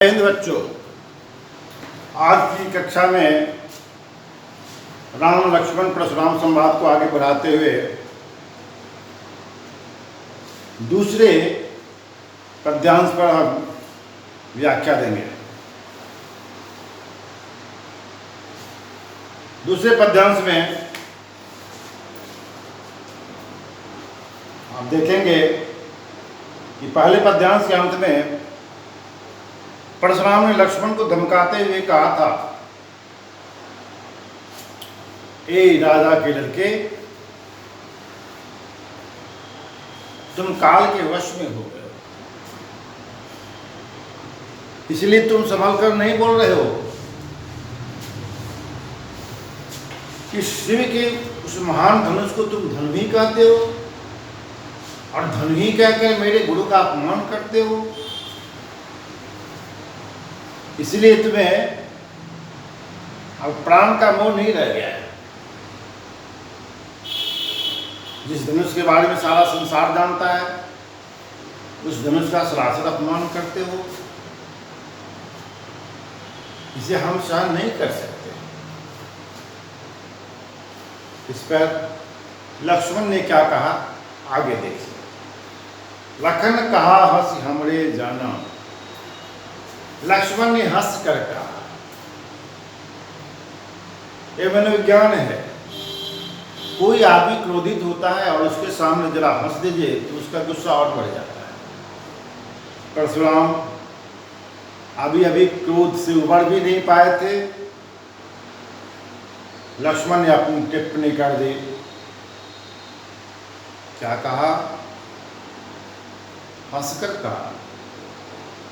हिंद बच्चों, आज की कक्षा में राम लक्ष्मण परशुराम संवाद को आगे बढ़ाते हुए दूसरे पद्यांश पर हम व्याख्या देंगे। दूसरे पद्यांश में आप देखेंगे कि पहले पद्यांश के अंत में परशुराम ने लक्ष्मण को धमकाते हुए कहा था, ए राजा के लड़के, तुम काल के वश में हो गए हो, इसलिए तुम संभल कर नहीं बोल रहे हो कि शिव के उस महान धनुष को तुम धनुही कहते हो और धनुही कहकर मेरे गुरु का अपमान करते हो। इसलिए तुम्हें अब प्राण का मोह नहीं रह गया है। जिस धनुष के बारे में सारा संसार जानता है, उस धनुष का सरासर अपमान करते हो, इसे हम सहन नहीं कर सकते। इस पर लक्ष्मण ने क्या कहा, आगे देखिए। लखन कहा हंस हमरे जाना, लक्ष्मण ने हंस कर कहा। यह मनोविज्ञान है, कोई आदमी क्रोधित होता है और उसके सामने जरा हंस दीजिए तो उसका गुस्सा और बढ़ जाता है। परशुराम अभी अभी क्रोध से उबर भी नहीं पाए थे, लक्ष्मण ने अपनी टिप्पणी कर दी। क्या कहा, हंसकर कहा,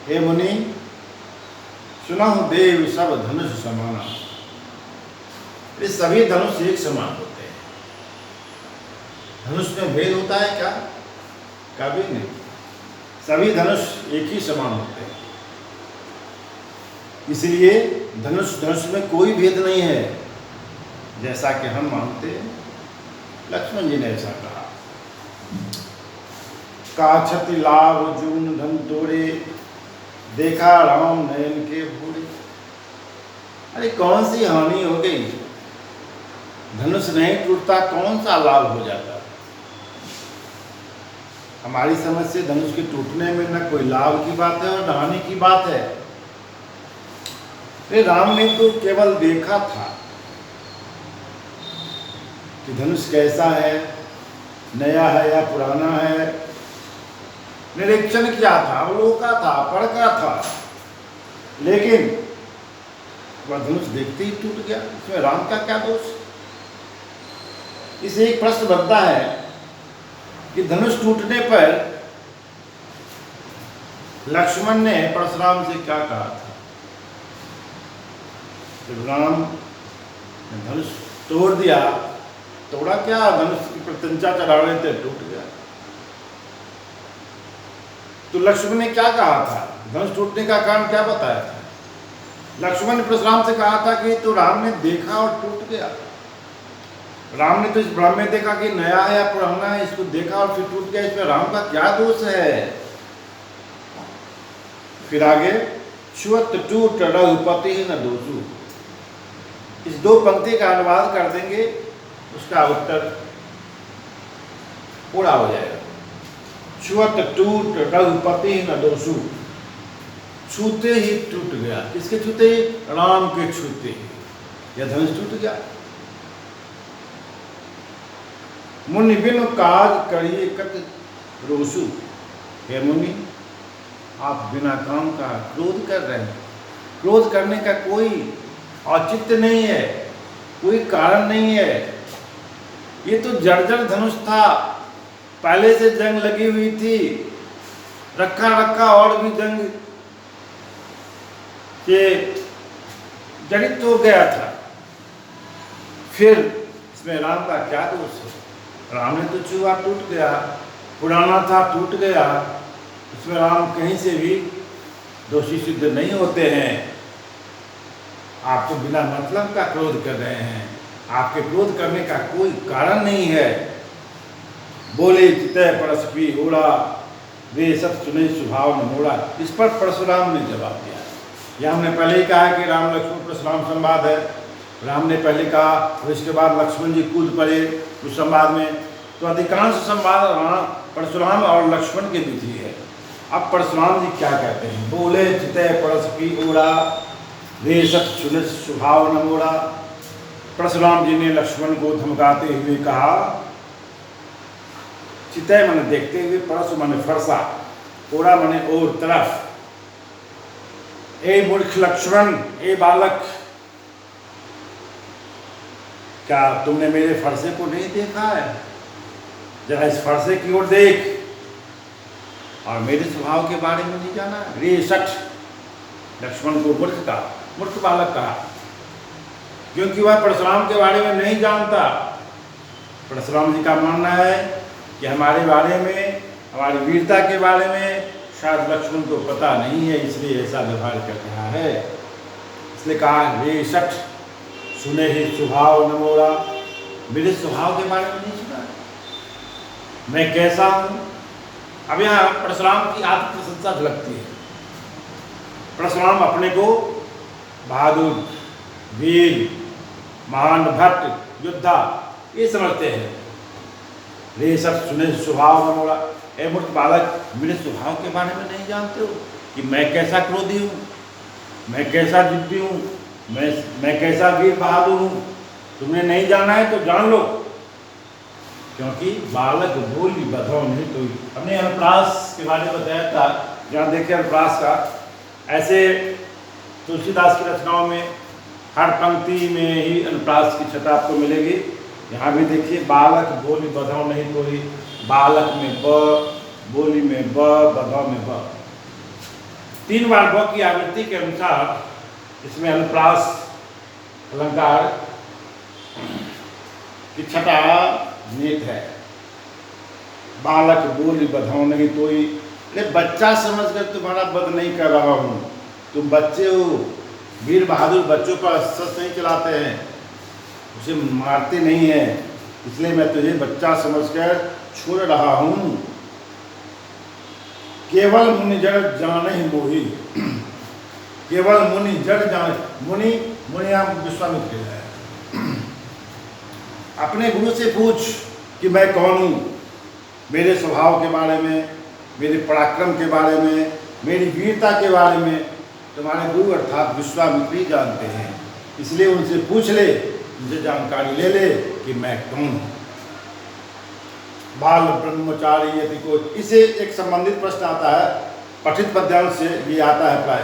हे मुनि, सुनहु देव सब धनुष समाना। ये सभी धनुष एक समान होते हैं। धनुष में भेद होता है क्या? कभी नहीं। सभी धनुष एक ही समान होते हैं। इसलिए धनुष में कोई भेद नहीं है, जैसा कि हम मानते हैं। लक्ष्मण जी ने ऐसा कहा। काछति लाभ जून धन तोड़े, देखा राम नयन के भूरे। अरे कौन सी हानि हो गई? धनुष नहीं टूटता, कौन सा लाभ हो जाता? हमारी समझ से धनुष के टूटने में न कोई लाभ की बात है और न हानि की बात है। अरे राम ने तो केवल देखा था कि धनुष कैसा है, नया है या पुराना है, निरीक्षण किया था, अवलोका था, पढ़ा था, लेकिन वह धनुष देखते ही टूट गया। इसमें राम का क्या दोष? इसे एक प्रश्न बनता है कि धनुष टूटने पर लक्ष्मण ने परशुराम से क्या कहा था? जब राम ने धनुष तोड़ दिया, तोड़ा क्या, धनुष की प्रत्यंचा चढ़ा रहे थे, टूट गया। तो लक्ष्मण ने क्या कहा था? धनुष टूटने का कारण क्या बताया था? लक्ष्मण ने परशुराम से कहा था कि तो राम ने देखा और टूट गया। राम ने तो इस भ्रम में देखा कि नया है या पुराना है, इसको देखा और फिर टूट गया। इसमें राम का क्या दोष है? फिर आगे, छुअत टूट रघुपति न दोषु। इस दो पंक्ति का अनुवाद कर देंगे, उसका उत्तर पूरा हो जाएगा। छुअत टूट रघुपति न दोषु, छूते ही टूट गया। किसके छूते? राम के छूते ही यह धनुष टूट गया। मुनि बिनु काज करिए कत रोषु। हे मुनि, आप बिना काम का क्रोध कर रहे हैं। क्रोध करने का कोई औचित्य नहीं है, कोई कारण नहीं है। ये तो जर्जर धनुष था, पहले से जंग लगी हुई थी, रखा और भी जंग के जड़ित हो गया था। फिर इसमें राम का क्या दोष है? राम ने तो छुआ, टूट गया, पुराना था, टूट गया। इसमें राम कहीं से भी दोषी सिद्ध नहीं होते हैं। आप तो बिना मतलब का क्रोध कर रहे हैं, आपके क्रोध करने का कोई कारण नहीं है। बोले चितय परस्पी ओढ़ा, वे सब सुने स्वभाव न मोड़ा। इस पर परशुराम ने जवाब दिया, यह हमने पहले ही कहा कि राम लक्ष्मण परशुराम संवाद है। राम ने पहले कहा और इसके बाद लक्ष्मण जी कूद पड़े उस संवाद में। तो अधिकांश संवाद परशुराम और लक्ष्मण के बीच ही है। अब परशुराम जी क्या कहते हैं? बोले चितय परस की ओरा, रे सत सुनित स्वभाव न मोरा। परशुराम जी ने लक्ष्मण को धमकाते हुए कहा, चितय माने देखते हुए, परसु माने फरसा, ओरा माने और तरफ। ए मूर्ख लक्ष्मण, ए बालक, क्या तुमने मेरे फरसे को नहीं देखा है? जरा इस फरसे की ओर देख और मेरे स्वभाव के बारे में नहीं जाना। रे सठ, लक्ष्मण को मूर्ख कहा, मूर्ख बालक कहा, क्योंकि वह परशुराम के बारे में नहीं जानता। परशुराम जी का मानना है कि हमारे बारे में, हमारी वीरता के बारे में शायद लक्ष्मण को पता नहीं है, इसलिए ऐसा व्यवहार कर रहा है। इसलिए कहा, रे सठ, सुने ही स्वभाव न मोरा, मेरे स्वभाव के बारे में नहीं सुना, मैं कैसा हूं। अब यहाँ परशुराम की आत्म प्रशंसा झलकती है। परशुराम अपने को बहादुर, वीर, महान भट्ट, योद्धा ये समझते हैं। रे सब सुने स्वभाव न मोरा, ए मूर्ख बालक, मेरे स्वभाव के बारे में नहीं जानते हो कि मैं कैसा क्रोधी हूँ, मैं कैसा जिद्दी हूँ, मैं कैसा वीर बहादुर हूँ। तुमने नहीं जाना है तो जान लो, क्योंकि बालक बोली बधाओ नहीं तो। हमने अनुप्रास के बारे में बताया था, जहाँ देखिए अनुप्रास का, ऐसे तुलसीदास की रचनाओं में हर पंक्ति में ही अनुप्रास की छटा आपको मिलेगी। यहाँ भी देखिए, बालक बोली बधाओ नहीं कोई, बालक में ब, बोली में ब, बधाओ में ब। 3 बार ब की आवृत्ति के अनुसार इसमें अनुप्रास अलंकार की छटा नीत है। बालक बोली बधाओ नहीं कोई, अरे बच्चा समझकर तुम्हारा वध नहीं कर रहा हूँ, तुम बच्चे हो, वीर बहादुर बच्चों पर शस्त्र नहीं चलाते हैं, उसे मारते नहीं हैं, इसलिए मैं तुझे बच्चा समझकर छोड़ रहा हूँ। केवल मुनि जड़ जाने ही मोही, केवल मुनि जड़ जाने, मुनि आप विश्वामित्र है। अपने गुरु से पूछ कि मैं कौन हूँ, मेरे स्वभाव के बारे में, मेरे पराक्रम के बारे में, मेरी वीरता के बारे में तुम्हारे गुरु अर्थात विश्वामित्र ही जानते हैं, इसलिए उनसे पूछ ले, उनसे जानकारी ले ले कि मैं कौन हूँ। बाल ब्रह्मचारी यदि को, इसे एक संबंधित प्रश्न आता है, पठित पद्यांश से ये आता है प्राय।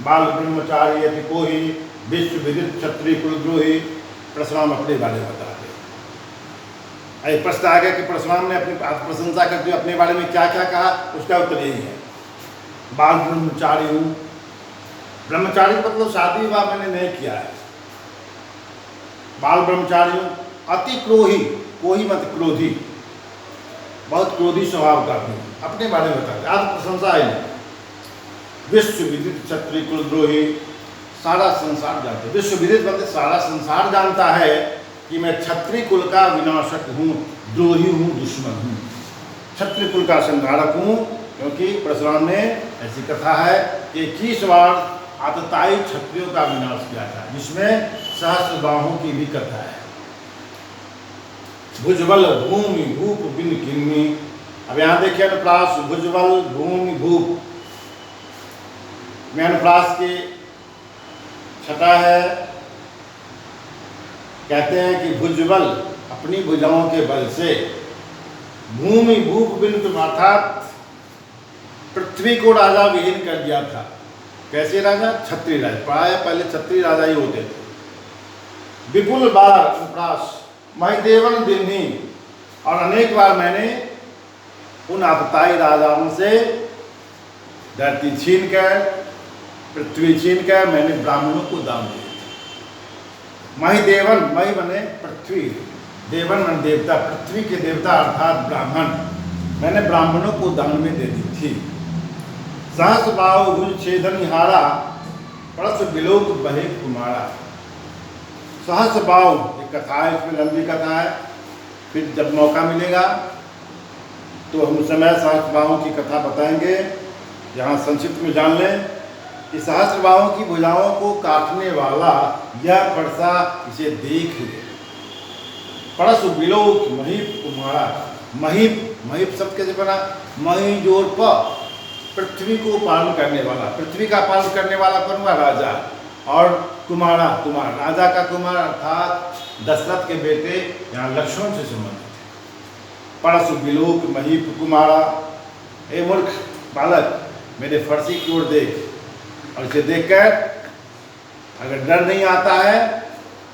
बाल ब्रह्मचारी यदि को ही विश्व विदित क्षत्रिय कुलद्रोही। परशुराम अपने बारे में बताते हैं। प्रश्न आ गया कि परशुराम ने अपनी प्रशंसा करते हुए अपने बारे में क्या क्या कहा, उसका उत्तर यही है, बाल ब्रह्मचारी हूँ। ब्रह्मचारी मतलब शादी विवाह मैंने नहीं किया है। बाल ब्रह्मचारी हूँ, अति क्रोही, कोही मत क्रोधी, बहुत क्रोधी स्वभाव का हूँ, अपने बारे में बताते, आज प्रशंसा है। विश्व विदित क्षत्रिय कुलद्रोही, सारा संसार जानते, विश्व विदित मतलब सारा संसार जानता है कि मैं क्षत्रिय कुल का विनाशक हूँ, द्रोही हूँ, दुश्मन हूँ, क्षत्रिय कुल का संहारक हूँ। क्योंकि परशुराम ने ऐसी कथा है कि 21 बार आतताई क्षत्रियों का विनाश किया था, जिसमें सहस्त्रबाहों की भी कथा है। भुजबल भूमि भूप बिन किन्नी। अब यहाँ देखिए अनुप्रास, भुजबल भूमि भूप में अनुप्रास की छटा है। कहते हैं कि भुजबल अपनी भुजाओं के बल से, भूमि भूप बिन अर्थात पृथ्वी को राजा विहीन कर दिया था। कैसे राजा? क्षत्रिय राजा, प्राय पहले क्षत्रिय राजा ही होते थे। विपुल बार अनुप्रास महिदेवन दिन्ही, और अनेक बार मैंने उन आतताई राजाओं से धरती छीनकर, पृथ्वी छीनकर मैंने ब्राह्मणों को दान दिया। महिदेवन, महि बने पृथ्वी, देवन मन देवता, पृथ्वी के देवता अर्थात ब्राह्मण, मैंने ब्राह्मणों को दान में दे दी थी। सहस बाहु भुज छेदन हारा, परस विलोक बहे कुमारा। सहस बाहु एक कथा है, इसमें लंबी कथा है, फिर जब मौका मिलेगा तो हम उस समय सहस बाहु की कथा बताएंगे। यहाँ संक्षिप्त में जान लें कि सहस्त्रबाहुओं की भुजाओं को काटने वाला यह फरसा इसे देख ले। परसु बिलोक महीप कुमारा। महीप शब्द कैसे बना? मही जोर प, पृथ्वी को पालन करने वाला, पृथ्वी का पालन करने वाला कौन हुआ? राजा। और कुमारा, कुमार, राजा का कुमार अर्थात दशरथ के बेटे, यहाँ लक्ष्मण से संबंधित है। परसु बिलोक महीप कुमारा। ए मूर्ख बालक, मेरे फरसी की ओर देख, और इसे देखकर अगर डर नहीं आता है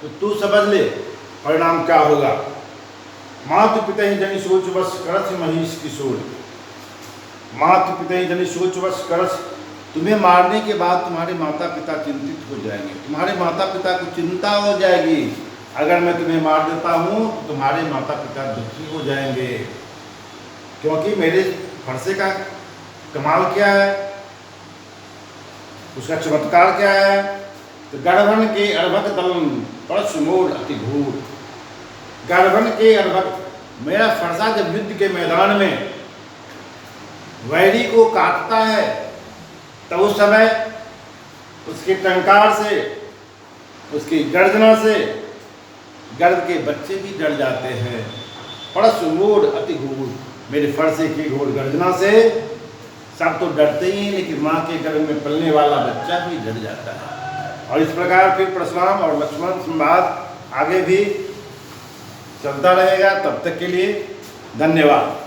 तो तू समझ ले परिणाम क्या होगा। मातु पिता ही जनि सोच बस करस महिष किशोर। मातु पिता ही जनि सोच बस करस, तुम्हें मारने के बाद तुम्हारे माता पिता चिंतित हो जाएंगे, तुम्हारे माता पिता को चिंता हो जाएगी। अगर मैं तुम्हें मार देता हूँ तो तुम्हारे माता पिता दुखी हो जाएंगे, क्योंकि मेरे फरसे का कमाल क्या है, उसका चमत्कार क्या है? तो गर्भन के अर्भक दलन परशु मोर अति घूर। गर्भन के अर्भक, मेरा फरसा जब युद्ध के मैदान में वैरी को काटता है तो उस समय उसके टंकार से, उसकी गर्जना से गर्द के बच्चे भी डर जाते हैं। परशु मोर अति घूर, मेरे फरसे की घोर गर्जना से सब तो डरते ही हैं, लेकिन माँ के गर्भ में पलने वाला बच्चा भी डर जाता है। और इस प्रकार फिर परशुराम और लक्ष्मण संवाद आगे भी चलता रहेगा। तब तक के लिए धन्यवाद।